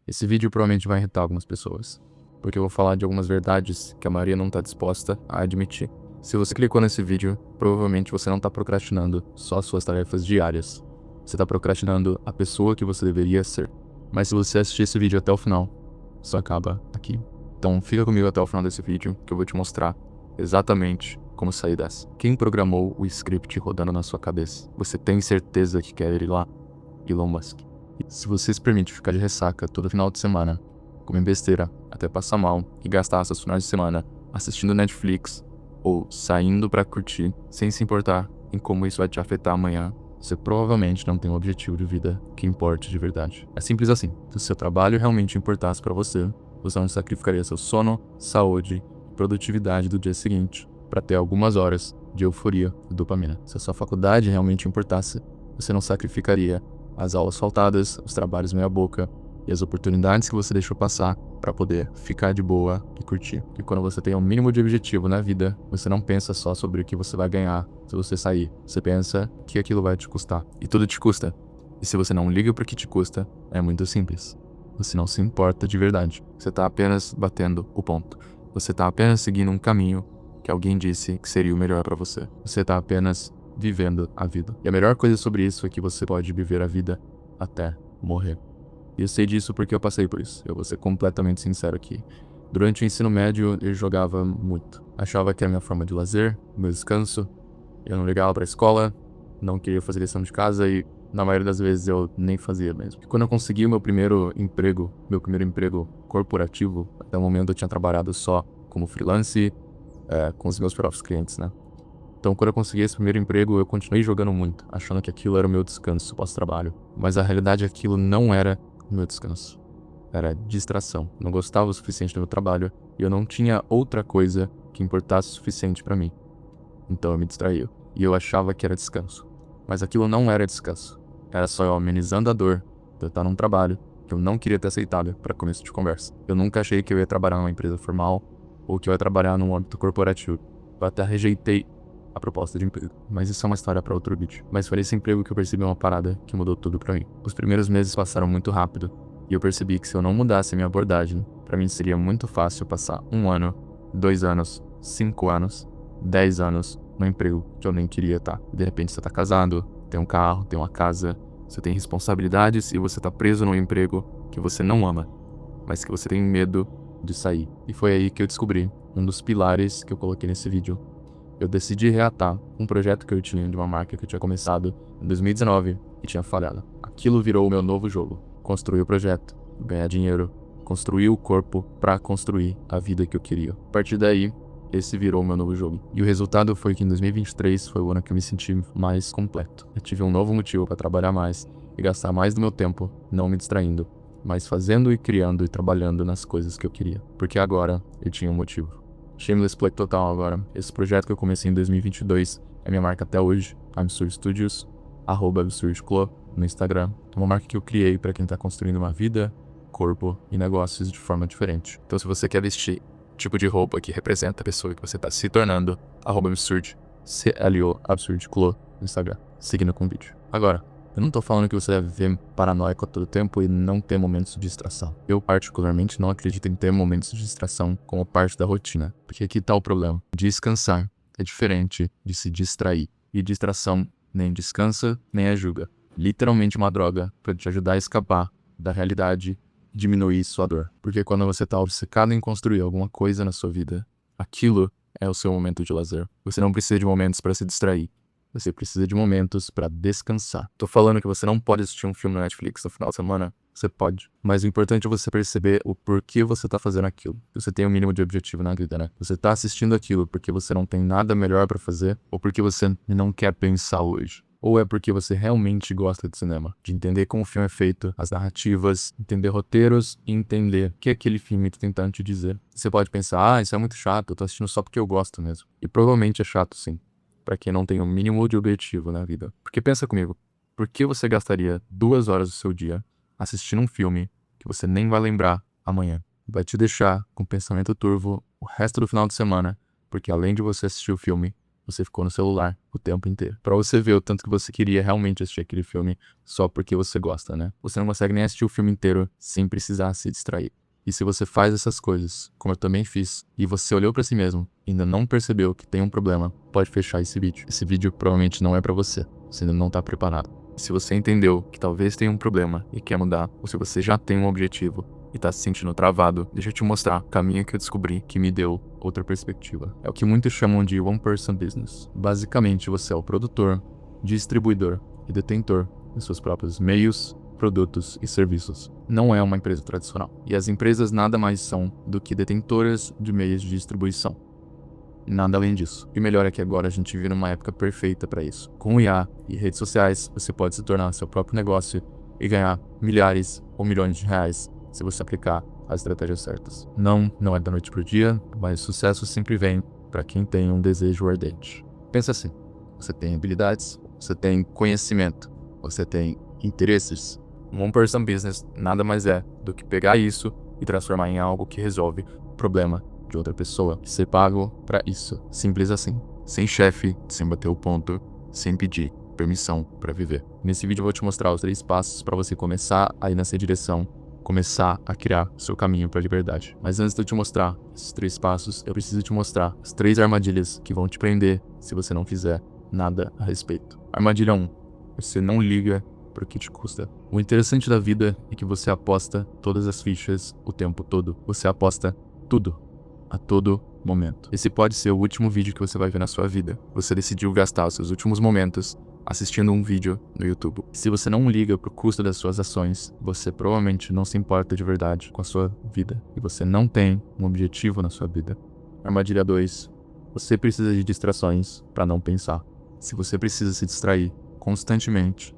Esse vídeo provavelmente vai irritar algumas pessoas, porque eu vou falar de algumas verdades que a maioria não tá disposta a admitir. Se você clicou nesse vídeo, provavelmente você não tá procrastinando só suas tarefas diárias. Você tá procrastinando a pessoa que você deveria ser. Mas se você assistir esse vídeo até o final, só acaba aqui. Então fica comigo até o final desse vídeo, que eu vou te mostrar exatamente como sair dessa. Quem programou o script rodando na sua cabeça? Você tem certeza que quer ir lá? Elon Musk. Se você se permite ficar de ressaca todo final de semana, comer besteira até passar mal e gastar seus finais de semana assistindo Netflix ou saindo pra curtir, sem se importar em como isso vai te afetar amanhã, você provavelmente não tem um objetivo de vida que importe de verdade. É simples assim. Se o seu trabalho realmente importasse pra você, você não sacrificaria seu sono, saúde e produtividade do dia seguinte pra ter algumas horas de euforia e dopamina. Se a sua faculdade realmente importasse, você não sacrificaria as aulas faltadas, os trabalhos meia boca e as oportunidades que você deixou passar para poder ficar de boa e curtir. E quando você tem um mínimo de objetivo na vida, você não pensa só sobre o que você vai ganhar se você sair. Você pensa que aquilo vai te custar. E tudo te custa. E se você não liga para o que te custa, é muito simples. Você não se importa de verdade. Você tá apenas batendo o ponto. Você tá apenas seguindo um caminho que alguém disse que seria o melhor para você. Você tá apenas vivendo a vida. E a melhor coisa sobre isso é que você pode viver a vida até morrer. E eu sei disso porque eu passei por isso. Eu vou ser completamente sincero aqui. Durante o ensino médio, eu jogava muito. Achava que era minha forma de lazer, meu descanso. Eu não ligava pra escola, não queria fazer lição de casa e, na maioria das vezes, eu nem fazia mesmo. E quando eu consegui o meu primeiro emprego corporativo, até o momento eu tinha trabalhado só como freelance, com os meus próprios clientes, né? Então, quando eu consegui esse primeiro emprego, eu continuei jogando muito, achando que aquilo era o meu descanso pós-trabalho. Mas a realidade é que aquilo não era o meu descanso. Era distração. Não gostava o suficiente do meu trabalho e eu não tinha outra coisa que importasse o suficiente pra mim. Então eu me distraía. E eu achava que era descanso. Mas aquilo não era descanso. Era só eu amenizando a dor de eu estar num trabalho que eu não queria ter aceitado para começo de conversa. Eu nunca achei que eu ia trabalhar numa empresa formal ou que eu ia trabalhar num âmbito corporativo. Eu até rejeitei a proposta de emprego. Mas isso é uma história para outro vídeo. Mas foi nesse emprego que eu percebi uma parada que mudou tudo pra mim. Os primeiros meses passaram muito rápido e eu percebi que se eu não mudasse a minha abordagem, pra mim seria muito fácil passar 1 ano, 2 anos, 5 anos, 10 anos no emprego que eu nem queria estar. De repente você tá casado, tem um carro, tem uma casa, você tem responsabilidades e você tá preso num emprego que você não ama, mas que você tem medo de sair. E foi aí que eu descobri um dos pilares que eu coloquei nesse vídeo. Eu decidi reatar um projeto que eu tinha de uma marca que eu tinha começado em 2019 e tinha falhado. Aquilo virou o meu novo jogo. Construir o projeto, ganhar dinheiro, construir o corpo pra construir a vida que eu queria. A partir daí, esse virou o meu novo jogo. E o resultado foi que em 2023 foi o ano que eu me senti mais completo. Eu tive um novo motivo pra trabalhar mais e gastar mais do meu tempo não me distraindo, mas fazendo e criando e trabalhando nas coisas que eu queria. Porque agora eu tinha um motivo. Shameless plug total agora. Esse projeto que eu comecei em 2022 é minha marca até hoje, Absurd Studios, @absurdclo no Instagram. É uma marca que eu criei para quem tá construindo uma vida, corpo e negócios de forma diferente. Então se você quer vestir tipo de roupa que representa a pessoa que você tá se tornando, @absurd, CLO, absurdclo no Instagram, seguindo com o vídeo. Agora, eu não tô falando que você deve viver paranoico a todo tempo e não ter momentos de distração. Eu, particularmente, não acredito em ter momentos de distração como parte da rotina. Porque aqui tá o problema. Descansar é diferente de se distrair. E distração nem descansa, nem ajuda. Literalmente uma droga pra te ajudar a escapar da realidade e diminuir sua dor. Porque quando você tá obcecado em construir alguma coisa na sua vida, aquilo é o seu momento de lazer. Você não precisa de momentos para se distrair. Você precisa de momentos pra descansar. Tô falando que você não pode assistir um filme na Netflix no final de semana? Você pode. Mas o importante é você perceber o porquê você tá fazendo aquilo. Você tem um mínimo de objetivo na vida, né? Você tá assistindo aquilo porque você não tem nada melhor pra fazer ou porque você não quer pensar hoje. Ou é porque você realmente gosta de cinema, de entender como o filme é feito, as narrativas, entender roteiros e entender o que aquele filme tá tentando te dizer. Você pode pensar, isso é muito chato, eu tô assistindo só porque eu gosto mesmo. E provavelmente é chato sim, pra quem não tem o mínimo de objetivo na vida. Porque pensa comigo, por que você gastaria 2 horas do seu dia assistindo um filme que você nem vai lembrar amanhã? Vai te deixar com pensamento turvo o resto do final de semana, porque além de você assistir o filme, você ficou no celular o tempo inteiro. Pra você ver o tanto que você queria realmente assistir aquele filme só porque você gosta, né? Você não consegue nem assistir o filme inteiro sem precisar se distrair. E se você faz essas coisas, como eu também fiz, e você olhou pra si mesmo e ainda não percebeu que tem um problema, pode fechar esse vídeo. Esse vídeo provavelmente não é pra você. Você ainda não tá preparado. Se você entendeu que talvez tenha um problema e quer mudar, ou se você já tem um objetivo e tá se sentindo travado, deixa eu te mostrar o caminho que eu descobri que me deu outra perspectiva. É o que muitos chamam de one person business. Basicamente, você é o produtor, distribuidor e detentor de seus próprios meios, produtos e serviços. Não é uma empresa tradicional. E as empresas nada mais são do que detentoras de meios de distribuição. Nada além disso. E o melhor é que agora a gente vive numa época perfeita para isso. Com IA e redes sociais, você pode se tornar seu próprio negócio e ganhar milhares ou milhões de reais se você aplicar as estratégias certas. Não é da noite pro dia, mas sucesso sempre vem para quem tem um desejo ardente. Pensa assim, você tem habilidades, você tem conhecimento, você tem interesses. Um one-person business nada mais é do que pegar isso e transformar em algo que resolve o problema de outra pessoa e ser pago pra isso. Simples assim. Sem chefe, sem bater o ponto, sem pedir permissão pra viver. Nesse vídeo eu vou te mostrar os 3 passos pra você começar a ir nessa direção, começar a criar o seu caminho pra liberdade. Mas antes de eu te mostrar esses 3 passos, eu preciso te mostrar as 3 armadilhas que vão te prender se você não fizer nada a respeito. Armadilha 1. Você não liga pro que te custa. O interessante da vida é que você aposta todas as fichas o tempo todo. Você aposta tudo a todo momento. Esse pode ser o último vídeo que você vai ver na sua vida. Você decidiu gastar os seus últimos momentos assistindo um vídeo no YouTube. Se você não liga pro custo das suas ações, você provavelmente não se importa de verdade com a sua vida. E você não tem um objetivo na sua vida. Armadilha 2. Você precisa de distrações para não pensar. Se você precisa se distrair constantemente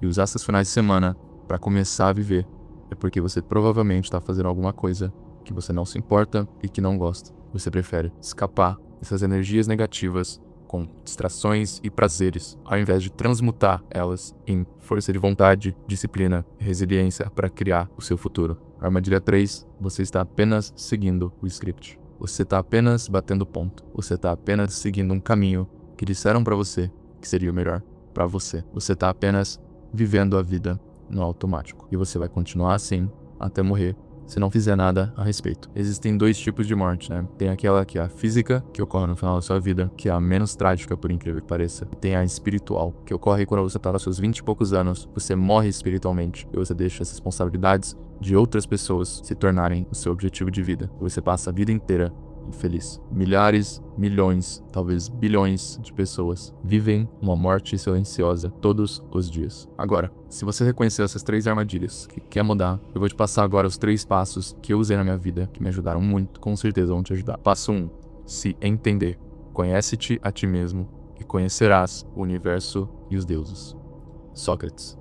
e usar seus finais de semana para começar a viver, é porque você provavelmente está fazendo alguma coisa que você não se importa e que não gosta. Você prefere escapar dessas energias negativas com distrações e prazeres, ao invés de transmutar elas em força de vontade, disciplina e resiliência para criar o seu futuro. Armadilha 3. Você está apenas seguindo o script. Você está apenas batendo ponto. Você está apenas seguindo um caminho que disseram para você que seria o melhor para você. Você está apenas vivendo a vida no automático. E você vai continuar assim até morrer se não fizer nada a respeito. Existem 2 tipos de morte, né? Tem aquela que é a física, que ocorre no final da sua vida, que é a menos trágica, por incrível que pareça. E tem a espiritual, que ocorre quando você tá nos seus 20 e poucos anos, você morre espiritualmente, e você deixa as responsabilidades de outras pessoas se tornarem o seu objetivo de vida. E você passa a vida inteira infeliz. Milhares, milhões, talvez bilhões de pessoas vivem uma morte silenciosa todos os dias. Agora, se você reconheceu essas 3 armadilhas que quer mudar, eu vou te passar agora os 3 passos que eu usei na minha vida, que me ajudaram muito, com certeza vão te ajudar. Passo 1. Se entender. Conhece-te a ti mesmo e conhecerás o universo e os deuses. Sócrates.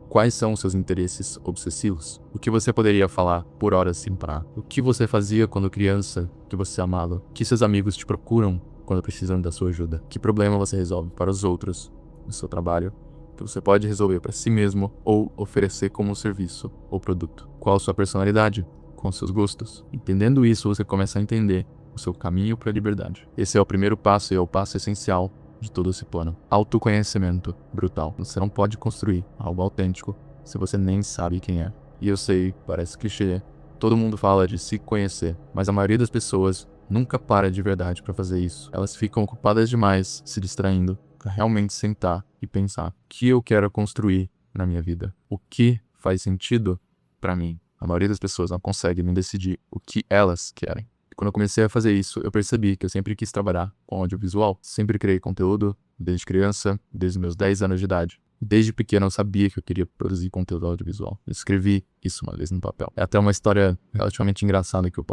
Quais são os seus interesses obsessivos? O que você poderia falar por horas sem parar? O que você fazia quando criança que você amava? O que seus amigos te procuram quando precisam da sua ajuda? Que problema você resolve para os outros no seu trabalho que você pode resolver para si mesmo ou oferecer como serviço ou produto? Qual a sua personalidade? Com seus gostos? Entendendo isso, você começa a entender o seu caminho para a liberdade. Esse é o primeiro passo e é o passo essencial de todo esse plano. Autoconhecimento brutal. Você não pode construir algo autêntico se você nem sabe quem é. E eu sei, parece clichê, todo mundo fala de se conhecer, mas a maioria das pessoas nunca para de verdade para fazer isso. Elas ficam ocupadas demais, se distraindo, para realmente sentar e pensar: o que eu quero construir na minha vida? O que faz sentido para mim? A maioria das pessoas não consegue nem decidir o que elas querem. Quando eu comecei a fazer isso, eu percebi que eu sempre quis trabalhar com audiovisual. Sempre criei conteúdo, desde criança, desde meus 10 anos de idade. Desde pequeno eu sabia que eu queria produzir conteúdo audiovisual. Eu escrevi isso uma vez no papel. É até uma história relativamente engraçada que eu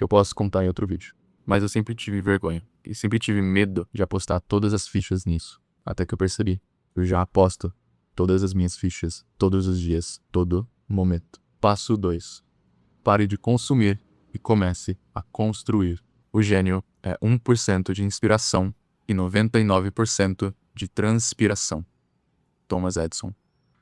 posso contar em outro vídeo. Mas eu sempre tive vergonha. E sempre tive medo de apostar todas as fichas nisso. Até que eu percebi. Eu já aposto todas as minhas fichas, todos os dias, todo momento. Passo 2. Pare de consumir e comece a construir. O gênio é 1% de inspiração e 99% de transpiração. Thomas Edison.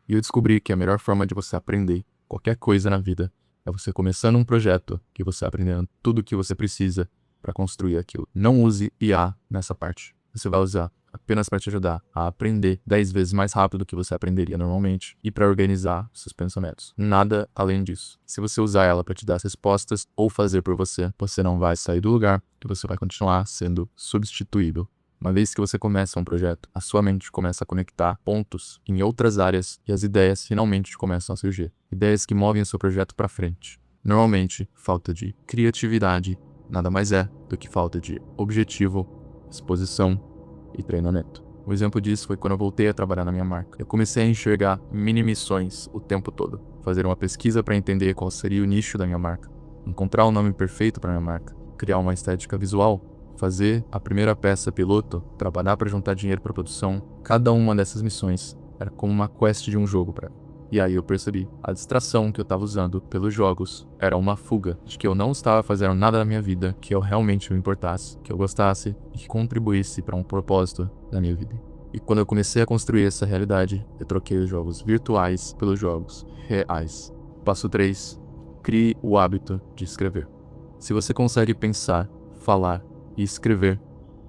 E eu descobri que a melhor forma de você aprender qualquer coisa na vida é você começando um projeto que você aprendendo tudo o que você precisa para construir aquilo. Não use IA nessa parte. você vai usar apenas para te ajudar a aprender 10 vezes mais rápido do que você aprenderia normalmente e para organizar seus pensamentos. Nada além disso. Se você usar ela para te dar as respostas ou fazer por você, você não vai sair do lugar e você vai continuar sendo substituível. Uma vez que você começa um projeto, a sua mente começa a conectar pontos em outras áreas e as ideias finalmente começam a surgir. Ideias que movem o seu projeto para frente. Normalmente, falta de criatividade nada mais é do que falta de objetivo, exposição e treinamento. Um exemplo disso foi quando eu voltei a trabalhar na minha marca. Eu comecei a enxergar mini missões o tempo todo. Fazer uma pesquisa para entender qual seria o nicho da minha marca. Encontrar o nome perfeito para minha marca. Criar uma estética visual. Fazer a primeira peça piloto. Trabalhar para juntar dinheiro para produção. Cada uma dessas missões era como uma quest de um jogo para mim. E aí eu percebi, a distração que eu estava usando pelos jogos era uma fuga de que eu não estava fazendo nada na minha vida que eu realmente me importasse, que eu gostasse e que contribuísse para um propósito da minha vida. E quando eu comecei a construir essa realidade, eu troquei os jogos virtuais pelos jogos reais. Passo 3. Crie o hábito de escrever. Se você consegue pensar, falar e escrever,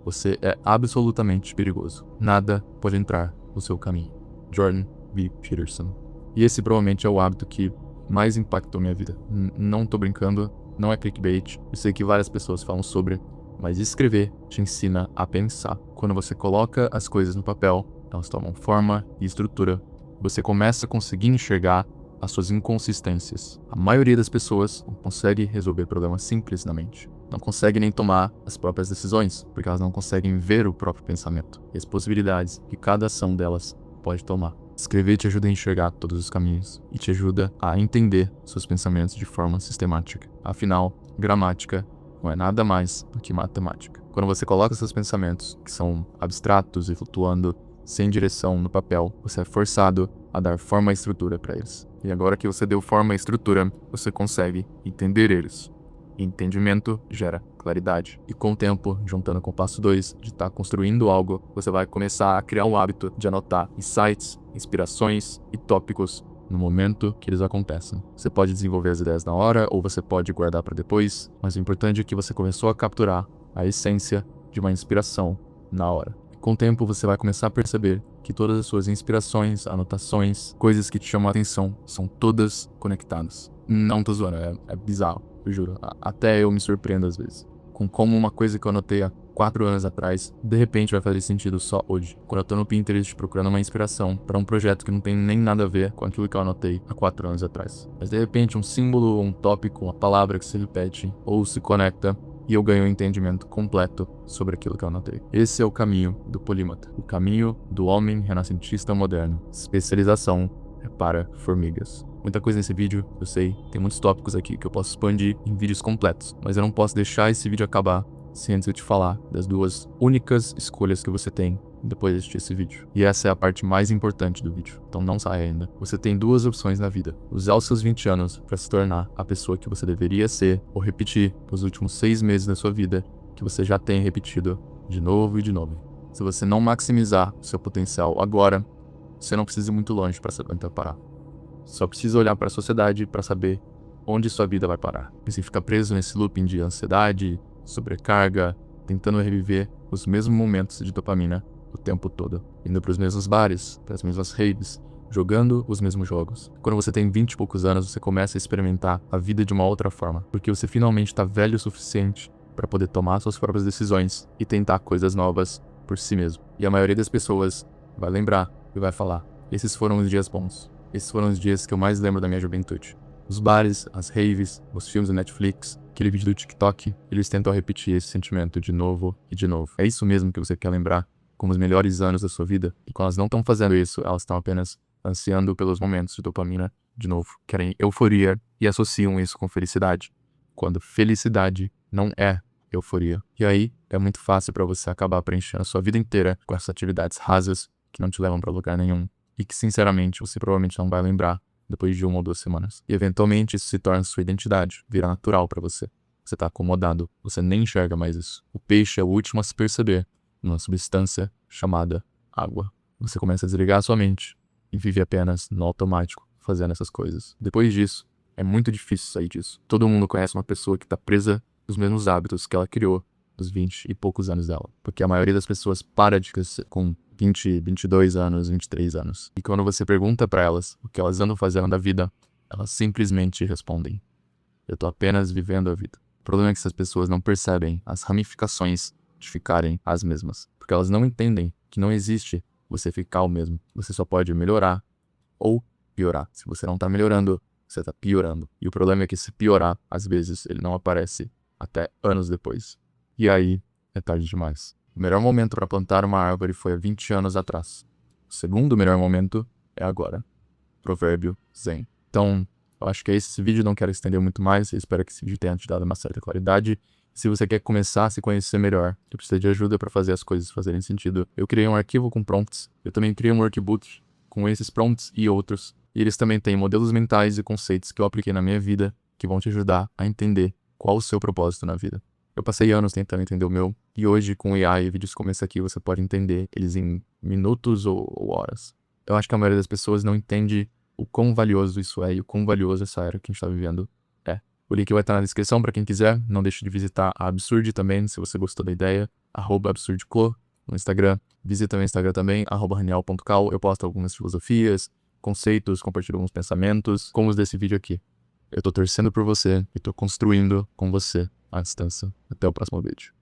você é absolutamente perigoso. Nada pode entrar no seu caminho. Jordan B. Peterson. E esse provavelmente é o hábito que mais impactou minha vida. Não tô brincando, não é clickbait. Eu sei que várias pessoas falam sobre, mas escrever te ensina a pensar. Quando você coloca as coisas no papel, elas tomam forma e estrutura. Você começa a conseguir enxergar as suas inconsistências. A maioria das pessoas não consegue resolver problemas simples na mente. Não consegue nem tomar as próprias decisões, porque elas não conseguem ver o próprio pensamento e as possibilidades que cada ação delas pode tomar. Escrever te ajuda a enxergar todos os caminhos e te ajuda a entender seus pensamentos de forma sistemática. Afinal, gramática não é nada mais do que matemática. Quando você coloca seus pensamentos, que são abstratos e flutuando sem direção no papel, você é forçado a dar forma e estrutura para eles. E agora que você deu forma e estrutura, você consegue entender eles. E entendimento gera claridade. E com o tempo, juntando com o passo 2, de estar construindo algo, você vai começar a criar um hábito de anotar insights, inspirações e tópicos no momento que eles acontecem. Você pode desenvolver as ideias na hora ou você pode guardar para depois, mas o importante é que você começou a capturar a essência de uma inspiração na hora. Com o tempo, você vai começar a perceber que todas as suas inspirações, anotações, coisas que te chamam a atenção, são todas conectadas. Não tô zoando, é bizarro, eu juro. Até eu me surpreendo às vezes. Com como uma coisa que eu anotei há 4 anos atrás, de repente vai fazer sentido só hoje. Quando eu tô no Pinterest procurando uma inspiração para um projeto que não tem nem nada a ver com aquilo que eu anotei há 4 anos atrás. Mas de repente um símbolo, um tópico, uma palavra que se repete ou se conecta, e eu ganho um entendimento completo sobre aquilo que eu anotei. Esse é o caminho do polímata. O caminho do homem renascentista moderno. Especialização é para formigas. Muita coisa nesse vídeo, eu sei. Tem muitos tópicos aqui que eu posso expandir em vídeos completos. Mas eu não posso deixar esse vídeo acabar sem antes eu te falar das 2 únicas escolhas que você tem depois de assistir esse vídeo. E essa é a parte mais importante do vídeo, então não saia ainda. Você tem 2 opções na vida. Usar os seus 20 anos para se tornar a pessoa que você deveria ser, ou repetir os últimos 6 meses da sua vida que você já tem repetido de novo e de novo. Se você não maximizar o seu potencial agora, você não precisa ir muito longe para saber onde parar. Só precisa olhar para a sociedade para saber onde sua vida vai parar. E se ficar preso nesse looping de ansiedade, sobrecarga, tentando reviver os mesmos momentos de dopamina o tempo todo, indo para os mesmos bares, para as mesmas raves, jogando os mesmos jogos. Quando você tem 20 e poucos anos, você começa a experimentar a vida de uma outra forma, porque você finalmente está velho o suficiente para poder tomar suas próprias decisões e tentar coisas novas por si mesmo. E a maioria das pessoas vai lembrar e vai falar: esses foram os dias bons. Esses foram os dias que eu mais lembro da minha juventude. Os bares, as raves, os filmes da Netflix, aquele vídeo do TikTok, eles tentam repetir esse sentimento de novo e de novo. É isso mesmo que você quer lembrar como os melhores anos da sua vida? E quando elas não estão fazendo isso, elas estão apenas ansiando pelos momentos de dopamina de novo. Querem euforia e associam isso com felicidade, quando felicidade não é euforia. E aí, é muito fácil para você acabar preenchendo a sua vida inteira com essas atividades rasas que não te levam para lugar nenhum e que, sinceramente, você provavelmente não vai lembrar depois de 1 ou 2 semanas. E eventualmente isso se torna sua identidade, vira natural para você. Você tá acomodado, você nem enxerga mais isso. O peixe é o último a se perceber numa substância chamada água. Você começa a desligar a sua mente e vive apenas no automático, fazendo essas coisas. Depois disso, é muito difícil sair disso. Todo mundo conhece uma pessoa que tá presa nos mesmos hábitos que ela criou dos 20 e poucos anos dela. Porque a maioria das pessoas para de crescer com 20, 22 anos, 23 anos. E quando você pergunta pra elas o que elas andam fazendo da vida, elas simplesmente respondem: eu tô apenas vivendo a vida. O problema é que essas pessoas não percebem as ramificações de ficarem as mesmas. Porque elas não entendem que não existe você ficar o mesmo. Você só pode melhorar ou piorar. Se você não tá melhorando, você tá piorando. E o problema é que se piorar, às vezes, ele não aparece até anos depois. E aí, é tarde demais. O melhor momento para plantar uma árvore foi há 20 anos atrás. O segundo melhor momento é agora. Provérbio Zen. Então, eu acho que é esse vídeo, não quero estender muito mais, eu espero que esse vídeo tenha te dado uma certa claridade. Se você quer começar a se conhecer melhor, eu preciso de ajuda para fazer as coisas fazerem sentido, eu criei um arquivo com prompts, eu também criei um workbook com esses prompts e outros, e eles também têm modelos mentais e conceitos que eu apliquei na minha vida, que vão te ajudar a entender qual o seu propósito na vida. Eu passei anos tentando entender o meu, e hoje com AI e vídeos como esse aqui, você pode entender eles em minutos ou horas. Eu acho que a maioria das pessoas não entende o quão valioso isso é e o quão valioso essa era que a gente tá vivendo é. O link vai estar na descrição para quem quiser. Não deixe de visitar a Absurd também, se você gostou da ideia. @absurdclo no Instagram. Visita meu Instagram também, @raniel.cal. Eu posto algumas filosofias, conceitos, compartilho alguns pensamentos, como os desse vídeo aqui. Eu tô torcendo por você e tô construindo com você à distância. Até o próximo vídeo.